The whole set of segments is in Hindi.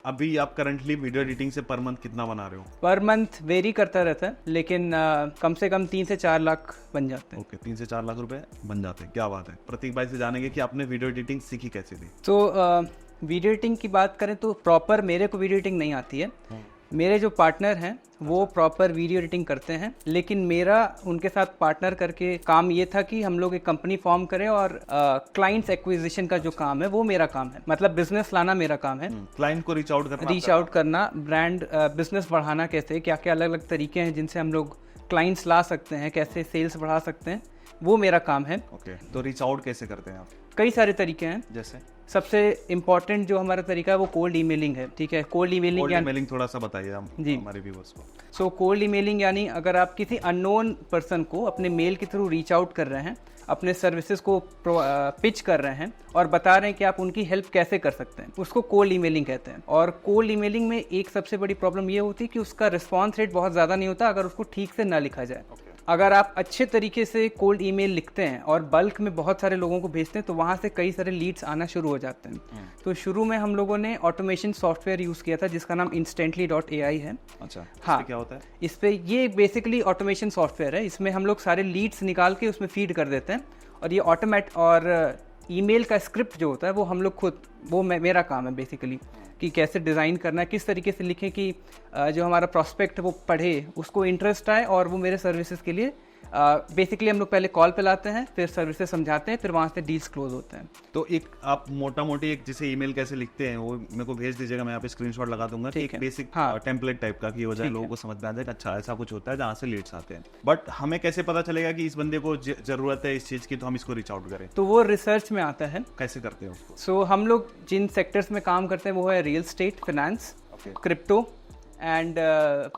अभी आप करंटली वीडियो एडिटिंग से पर मंथ कितना बना रहे हो? पर मंथ वेरी करता रहता है, लेकिन कम से कम 3 से 4 लाख बन जाते हैं। ओके, 3 से 4 लाख रुपए बन जाते हैं, क्या बात है। प्रतीक भाई से जानेंगे कि आपने वीडियो एडिटिंग सीखी कैसे थी? तो वीडियो एडिटिंग की बात करें तो प्रॉपर मेरे को वीडियो एडिटिंग नहीं आती है। मेरे जो पार्टनर हैं वो प्रॉपर वीडियो एडिटिंग करते हैं, लेकिन मेरा उनके साथ पार्टनर करके काम ये था कि हम लोग एक कंपनी फॉर्म करें और क्लाइंट्स एक्विजिशन का जो काम है वो मेरा काम है, मतलब बिजनेस लाना मेरा काम है। क्लाइंट को रीच आउट करना, ब्रांड बिजनेस बढ़ाना, कैसे क्या क्या अलग अलग तरीके हैं जिनसे हम लोग क्लाइंट्स ला सकते हैं, कैसे सेल्स बढ़ा सकते हैं, वो मेरा काम है। ओके, तो रीच आउट कैसे करते हैं आप? कई सारे तरीके हैं। जैसे सबसे इम्पोर्टेंट जो हमारा तरीका है वो कोल्ड ईमेलिंग है। ठीक है, कोल्ड ईमेलिंग थोड़ा सा बताइए हमारे व्यूअर्स को। सो कोल्ड ईमेलिंग यानी अगर आप किसी अननोन पर्सन को अपने मेल के थ्रू रीच आउट कर रहे हैं, अपने सर्विसेज को पिच कर रहे हैं और बता रहे हैं कि आप उनकी हेल्प कैसे कर सकते हैं, उसको कोल्ड ईमेलिंग कहते हैं। और कोल्ड ईमेलिंग में एक सबसे बड़ी प्रॉब्लम ये होती है कि उसका रिस्पॉन्स रेट बहुत ज़्यादा नहीं होता अगर उसको ठीक से ना लिखा जाए। अगर आप अच्छे तरीके से कोल्ड ईमेल लिखते हैं और बल्क में बहुत सारे लोगों को भेजते हैं तो वहाँ से कई सारे लीड्स आना शुरू हो जाते हैं। तो शुरू में हम लोगों ने ऑटोमेशन सॉफ्टवेयर यूज़ किया था जिसका नाम instantly.ai है। अच्छा, हाँ, क्या होता है इस पे? ये बेसिकली ऑटोमेशन सॉफ्टवेयर है। इसमें हम लोग सारे लीड्स निकाल के उसमें फीड कर देते हैं और ये ऑटोमेट और ईमेल का स्क्रिप्ट जो होता है वो हम लोग खुद, वो मेरा काम है बेसिकली कि कैसे डिज़ाइन करना है, किस तरीके से लिखें कि जो हमारा प्रॉस्पेक्ट वो पढ़े, उसको इंटरेस्ट आए और वो मेरे सर्विसेज के लिए बेसिकली हम लोग पहले कॉल पे लाते हैं, फिर सर्विसेज समझाते हैं, फिर वहाँ से डील्स क्लोज होते हैं। तो एक आप मोटा मोटी एक जैसे ईमेल कैसे लिखते हैं वो मेरे को भेज दीजिएगा, मैं यहाँ पे स्क्रीनशॉट लगा दूंगा। एक बेसिक टेम्पलेट टाइप का कि हो जाए, लोगों को समझ में आ जाए कि अच्छा ऐसा कुछ होता है जहाँ से लीड्स आते हैं। बट हमें कैसे पता चलेगा कि इस बंदे को जरूरत है इस चीज़ की तो हम इसको रीच आउट करें? तो वो रिसर्च में आता है। कैसे करते हैं उसको? सो हम लोग जिन सेक्टर्स में काम करते हैं वो है real estate, finance, crypto and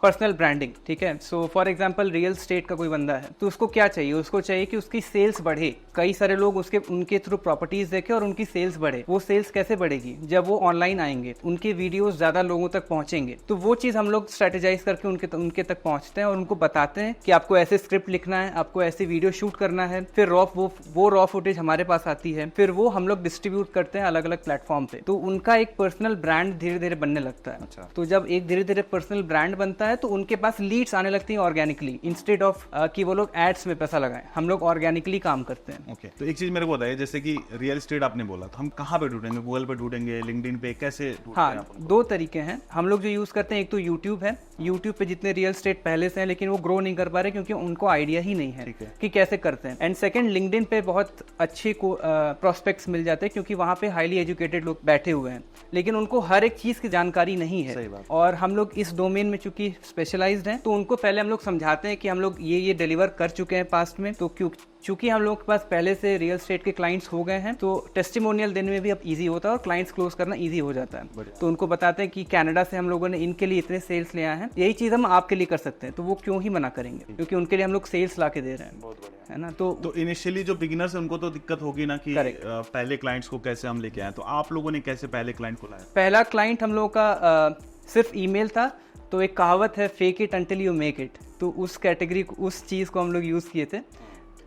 personal branding. ठीक है, so for example real estate का कोई बंदा है तो उसको क्या चाहिए? उसको चाहिए कि उसकी सेल्स बढ़े, कई सारे लोग उनके थ्रू प्रॉपर्टीज देखें और उनकी सेल्स बढ़े। वो सेल्स कैसे बढ़ेगी? जब वो ऑनलाइन आएंगे, उनके वीडियोस ज्यादा लोगों तक पहुंचेंगे। तो वो चीज हम लोग स्ट्रेटेजाइज करके उनके तक पहुंचते हैं और उनको बताते हैं कि आपको ऐसे स्क्रिप्ट लिखना है, आपको ऐसे वीडियो शूट करना है। फिर वो रॉ फुटेज हमारे पास आती है, फिर वो हम लोग डिस्ट्रीब्यूट करते हैं अलग अलग प्लेटफॉर्म पे। तो उनका एक पर्सनल ब्रांड धीरे धीरे बनने लगता है। अच्छा। तो जब एक धीरे धीरे पर्सनल ब्रांड बनता है तो उनके पास लीड्स आने लगती हैं ऑर्गेनिकली, इंस्टेड ऑफ कि वो लोग एड्स में पैसा लगाएं। हम लोग ऑर्गेनिकली काम करते हैं। ओके, तो एक चीज मेरे को बताइए, जैसे कि रियल एस्टेट आपने बोला, तो हम कहाँ पे ढूंढेंगे? गूगल पे ढूंढेंगे, लिंक्डइन पे, कैसे ढूंढते हैं? हाँ, 2 तरीके हैं हम लोग जो यूज करते हैं। एक तो यूट्यूब है। यूट्यूब पे जितने रियल एस्टेट पहले से हैं लेकिन वो ग्रो नहीं कर पा रहे क्योंकि उनको आइडिया ही नहीं है कि कैसे करते हैं। एंड सेकंड, लिंक्डइन पे बहुत अच्छे प्रोस्पेक्ट्स मिल जाते हैं क्योंकि वहाँ पे हाईली एजुकेटेड लोग बैठे हुए हैं, लेकिन उनको हर एक चीज की जानकारी नहीं है। और हम लोग इस डोमेन में चूंकि स्पेशलाइज्ड हैं तो उनको पहले हम लोग समझाते हैं कि हम लोग ये डिलीवर कर चुके हैं पास्ट में। तो चूंकि हम लोग के पास पहले से रियल एस्टेट के क्लाइंट्स हो गए हैं तो टेस्टिमोनियल देने में भी अब इजी होता है और क्लाइंट्स क्लोज करना इजी हो जाता है। तो उनको बताते हैं कि कनाडा से हम लोगों ने इनके लिए इतने सेल्स ले आए हैं, यही चीज हम आपके लिए कर सकते हैं। तो वो क्यों ही मना करेंगे, क्योंकि उनके लिए हम लोग सेल्स ला के दे रहे हैं, है ना। तो इनिशियली जो बिगिनर्स है उनको तो दिक्कत होगी ना कि पहले क्लाइंट्स को कैसे हम लेके आए। तो आप लोगों ने कैसे पहले क्लाइंट को लाया? पहला क्लाइंट हम लोगों का सिर्फ ईमेल था। तो एक कहावत है, fake it until you make it. तो उस कैटेगरी को, उस चीज़ को हम लोग यूज़ किए थे।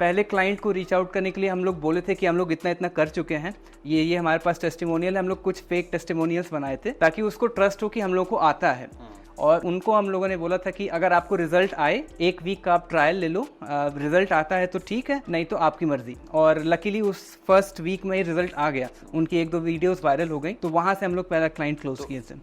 पहले क्लाइंट को रीच आउट करने के लिए हम लोग बोले थे कि हम लोग इतना इतना कर चुके हैं, ये हमारे पास टेस्टिमोनियल है। हम लोग कुछ फेक टेस्टिमोनियल्स बनाए थे ताकि उसको ट्रस्ट हो कि हम लोग को आता है। और उनको हम लोगों ने बोला था कि अगर आपको रिजल्ट आए, 1 वीक का आप ट्रायल ले लो, रिजल्ट आता है तो ठीक है, नहीं तो आपकी मर्जी। और लकीली उस फर्स्ट वीक में ही रिजल्ट आ गया, उनकी 1-2 वीडियोस वायरल हो गई। तो वहां से हम लोग पहला क्लाइंट क्लोज किए थे।